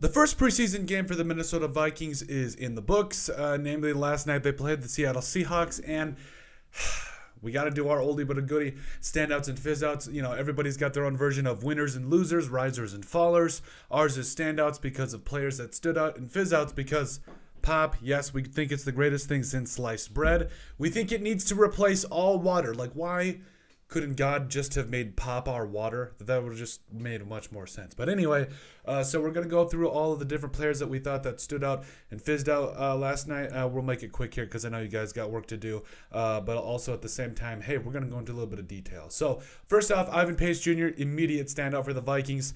The first preseason game for the Minnesota Vikings is in the books. Namely, last night they played the Seattle Seahawks, and we got to do our oldie but a goodie standouts and fizzouts. You know, everybody's got their own version of winners and losers, risers and fallers. Ours is standouts because of players that stood out, and fizzouts because pop, yes, we think it's the greatest thing since sliced bread. We think it needs to replace all water. Like, why couldn't God just have made pop our water? That would have just made much more sense. But anyway, so we're going to go through all of the different players that we thought that stood out and fizzed out last night. We'll make it quick here because I know you guys got work to do. But also at the same time, hey, we're going to go into a little bit of detail. So first off, Ivan Pace Jr., immediate standout for the Vikings.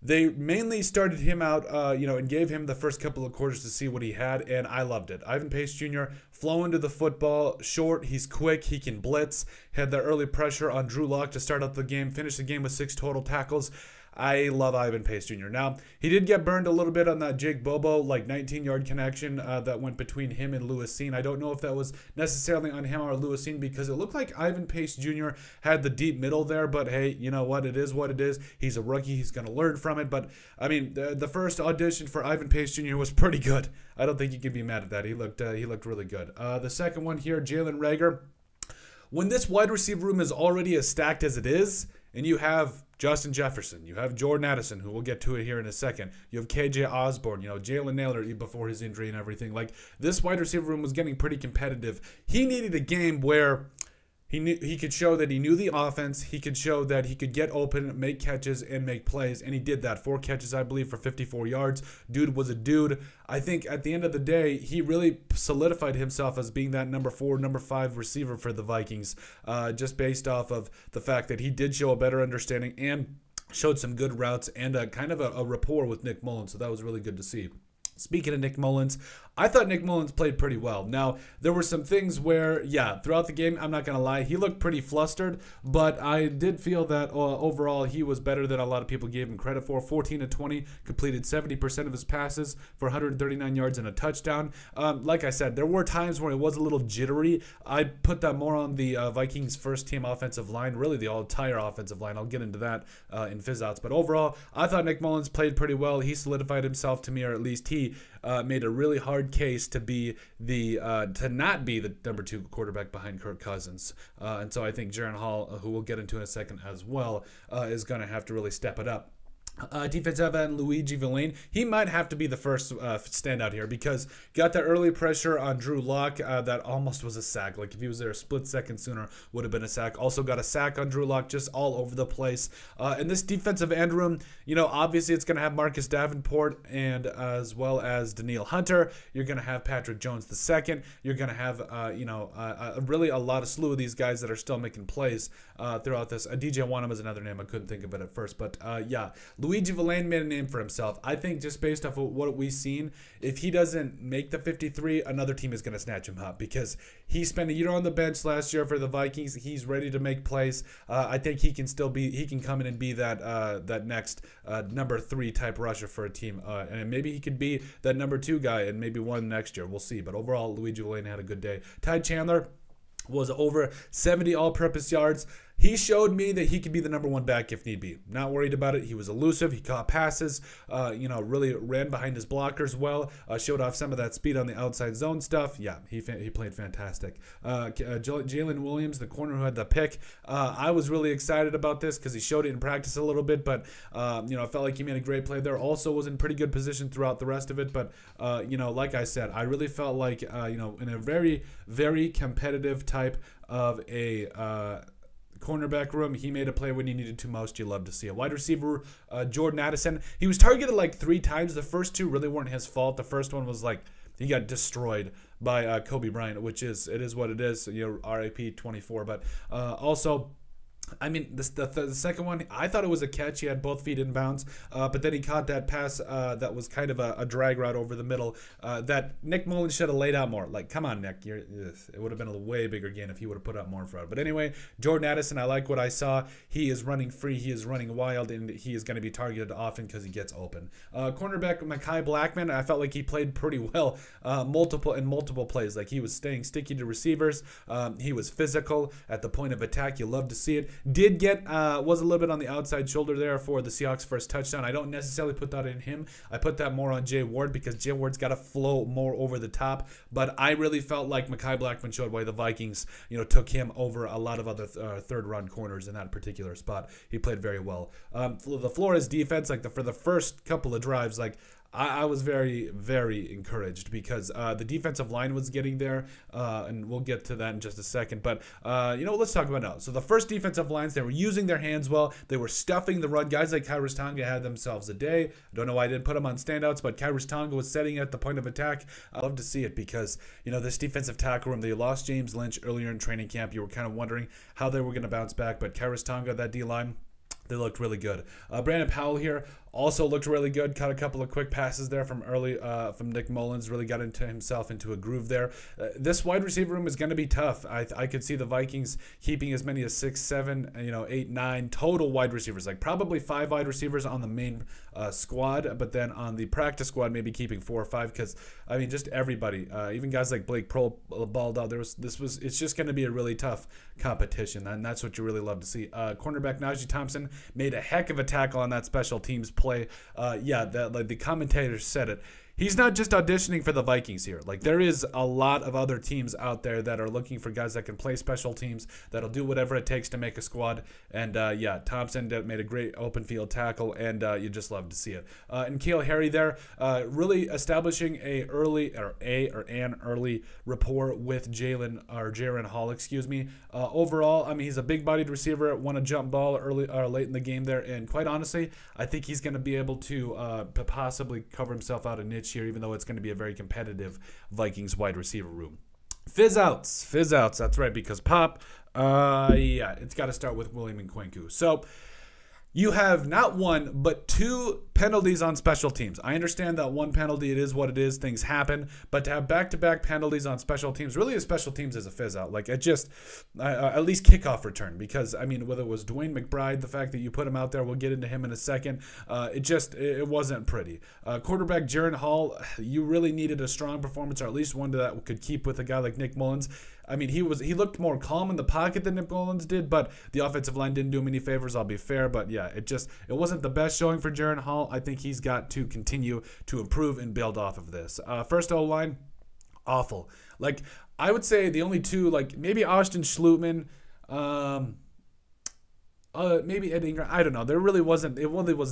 They mainly started him out, and gave him the first couple of quarters to see what he had, and I loved it. Ivan Pace Jr. flowing to the football, short, he's quick, he can blitz, had the early pressure on Drew Lock to start out the game, finished the game with 6 total tackles. I love Ivan Pace Jr. Now, he did get burned a little bit on that Jake Bobo, 19-yard connection that went between him and Lewis Cine. I don't know if that was necessarily on him or Lewis Cine because it looked like Ivan Pace Jr. had the deep middle there, but hey, you know what? It is what it is. He's a rookie. He's going to learn from it, but, I mean, the first audition for Ivan Pace Jr. was pretty good. I don't think you can be mad at that. He looked really good. The second one here, Jalen Reagor. When this wide receiver room is already as stacked as it is, and you have Justin Jefferson, you have Jordan Addison, who we'll get to it here in a second. You have KJ Osborne, Jalen Nailor before his injury and everything. This wide receiver room was getting pretty competitive. He needed a game where he could show that he knew the offense. He could show that he could get open, make catches, and make plays. And he did that. 4 catches, I believe, for 54 yards. Dude was a dude. I think at the end of the day, he really solidified himself as being that number 4, number 5 receiver for the Vikings, just based off of the fact that he did show a better understanding and showed some good routes and kind of a rapport with Nick Mullins. So that was really good to see. Speaking of Nick Mullins, I thought Nick Mullins played pretty well. Now, there were some things where, throughout the game, I'm not going to lie, he looked pretty flustered, but I did feel that overall he was better than a lot of people gave him credit for. 14-20, completed 70% of his passes for 139 yards and a touchdown. Like I said, there were times where it was a little jittery. I put that more on the Vikings first-team offensive line, really the entire offensive line. I'll get into that in Fizzouts. But overall, I thought Nick Mullins played pretty well. He solidified himself to me, or at least he made a really hard case to be to not be the number 2 quarterback behind Kirk Cousins. And so I think Jaren Hall, who we'll get into in a second as well, is going to have to really step it up. Defensive end Luigi Villain, he might have to be the first standout here because got that early pressure on Drew Lock that almost was a sack. If he was there a split second sooner, would have been a sack. Also got a sack on Drew Lock, just all over the place. In this defensive end room, obviously it's going to have Marcus Davenport and as well as Danielle Hunter. You're going to have Patrick Jones II. You're going to have really a lot of slew of these guys that are still making plays throughout this. DJ Wanham is another name I couldn't think of it at first, but Luigi Villain made a name for himself. I think just based off of what we've seen, if he doesn't make the 53, another team is going to snatch him up because he spent a year on the bench last year for the Vikings. He's ready to make plays. I think he can come in and be that next number 3 type rusher for a team. And maybe he could be that number 2 guy and maybe one next year. We'll see. But overall, Luigi Villain had a good day. Ty Chandler was over 70 all-purpose yards. He showed me that he could be the number 1 back if need be. Not worried about it. He was elusive. He caught passes, really ran behind his blockers well, showed off some of that speed on the outside zone stuff. Yeah, he played fantastic. Jalen Williams, the corner who had the pick, I was really excited about this because he showed it in practice a little bit, but, I felt like he made a great play there. Also was in pretty good position throughout the rest of it, but, like I said, I really felt like, in a very, very competitive type of a cornerback room, he made a play when he needed to most. You love to see it. Wide receiver Jordan Addison, he was targeted 3 times. The first 2 really weren't his fault. The first one was he got destroyed by Kobe Bryant, which is what it is. RIP 24. But also, I mean, the second one, I thought it was a catch. He had both feet in bounds, but then he caught that pass that was kind of a drag route over the middle that Nick Mullins should have laid out more. Come on, Nick. It would have been a way bigger gain if he would have put out more in front. But anyway, Jordan Addison, I like what I saw. He is running free. He is running wild, and he is going to be targeted often because he gets open. Cornerback Mekhi Blackman, I felt like he played pretty well multiple plays. He was staying sticky to receivers. He was physical at the point of attack. You love to see it. Did get was a little bit on the outside shoulder there for the Seahawks' first touchdown. I don't necessarily put that in him. I put that more on Jay Ward because Jay Ward's got to flow more over the top. But I really felt like Mekhi Blackmon showed why the Vikings, took him over a lot of other third-round corners in that particular spot. He played very well. The Flores defense, for the first couple of drives, I was very, very encouraged because the defensive line was getting there, and we'll get to that in just a second. But, let's talk about it now. So the first defensive lines, they were using their hands well. They were stuffing the run. Guys like Khyiris Tonga had themselves a day. I don't know why I didn't put him on standouts, but Khyiris Tonga was setting at the point of attack. I love to see it because, this defensive tackle room, they lost James Lynch earlier in training camp. You were kind of wondering how they were going to bounce back, but Khyiris Tonga, that D-line, they looked really good. Brandon Powell here also looked really good. Caught a couple of quick passes there from Nick Mullins. Really got himself into a groove there. This wide receiver room is going to be tough. I could see the Vikings keeping as many as 6, 7, 8, 9 total wide receivers. Probably 5 wide receivers on the main squad, but then on the practice squad maybe keeping 4 or 5 because just everybody, even guys like Blake Pearl balled out. It's just going to be a really tough competition, and that's what you really love to see. Cornerback Najee Thompson made a heck of a tackle on that special teams play. The commentators said it. He's not just auditioning for the Vikings here. There is a lot of other teams out there that are looking for guys that can play special teams, that'll do whatever it takes to make a squad. And, Thompson made a great open field tackle, and you just love to see it. And N'Keal Harry there, really establishing an early rapport with Jaren Hall, overall, he's a big-bodied receiver, won a jump ball late in the game there, and quite honestly, I think he's going to be able to possibly cover himself out a niche here, even though it's going to be a very competitive Vikings wide receiver room. Fizzouts, that's right, because Pop, it's got to start with William Nkounkou. So you have not one, but 2 penalties on special teams. I understand that one penalty, it is what it is, things happen, but to have back-to-back penalties on special teams, really a special teams is a fizz-out. At least kickoff return, because, whether it was Dwayne McBride, the fact that you put him out there, we'll get into him in a second, it wasn't pretty. Quarterback Jaren Hall, you really needed a strong performance, or at least one that could keep with a guy like Nick Mullins. He looked more calm in the pocket than Nick Mullins did, but the offensive line didn't do him any favors, I'll be fair. But yeah, it wasn't the best showing for Jaren Hall. I think he's got to continue to improve and build off of this. First O-line, awful. I would say the only 2, maybe Austin Schlutman, maybe Ed Ingram. I don't know. It really was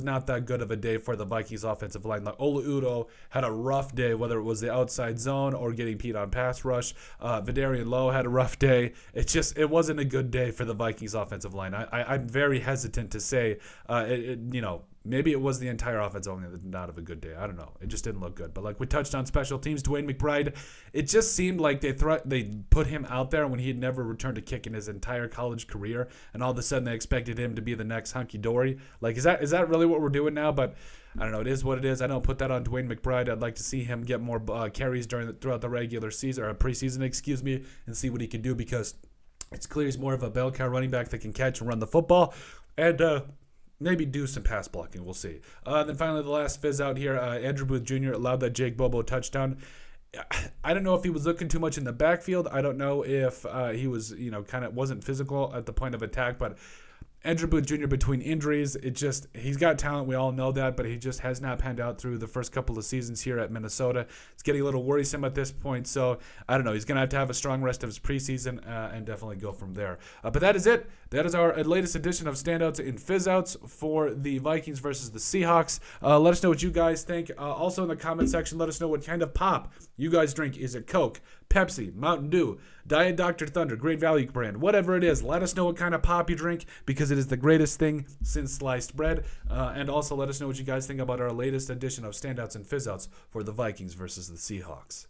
not that good of a day for the Vikings offensive line. Ola Udoh had a rough day, whether it was the outside zone or getting beat on pass rush. Vidarian Lowe had a rough day. It wasn't a good day for the Vikings offensive line. I'm very hesitant to say, maybe it was the entire offense only that did not have a good day. I don't know. It just didn't look good. But we touched on special teams, Dwayne McBride, it just seemed like they put him out there when he had never returned a kick in his entire college career, and all of a sudden they expected him to be the next hunky-dory. Is that really what we're doing now? But I don't know. It is what it is. I don't put that on Dwayne McBride. I'd like to see him get more carries throughout the regular season, or preseason, and see what he can do, because it's clear he's more of a bell cow running back that can catch and run the football, and maybe do some pass blocking. We'll see. Then finally, the last fizz out here, Andrew Booth Jr. allowed that Jake Bobo touchdown. I don't know if he was looking too much in the backfield. I don't know if he was, kind of wasn't physical at the point of attack, but Andrew Booth Jr. between injuries, he's got talent. We all know that, but he just has not panned out through the first couple of seasons here at Minnesota. It's getting a little worrisome at this point, so I don't know. He's going to have a strong rest of his preseason and definitely go from there. But that is it. That is our latest edition of Standouts and Fizzouts for the Vikings versus the Seahawks. Let us know what you guys think. Also in the comment section, let us know what kind of pop you guys drink. Is it Coke, Pepsi, Mountain Dew, Diet Dr. Thunder, Great Value brand, whatever it is? Let us know what kind of pop you drink, because it is the greatest thing since sliced bread. And also let us know what you guys think about our latest edition of Standouts and Fizzouts for the Vikings versus the Seahawks.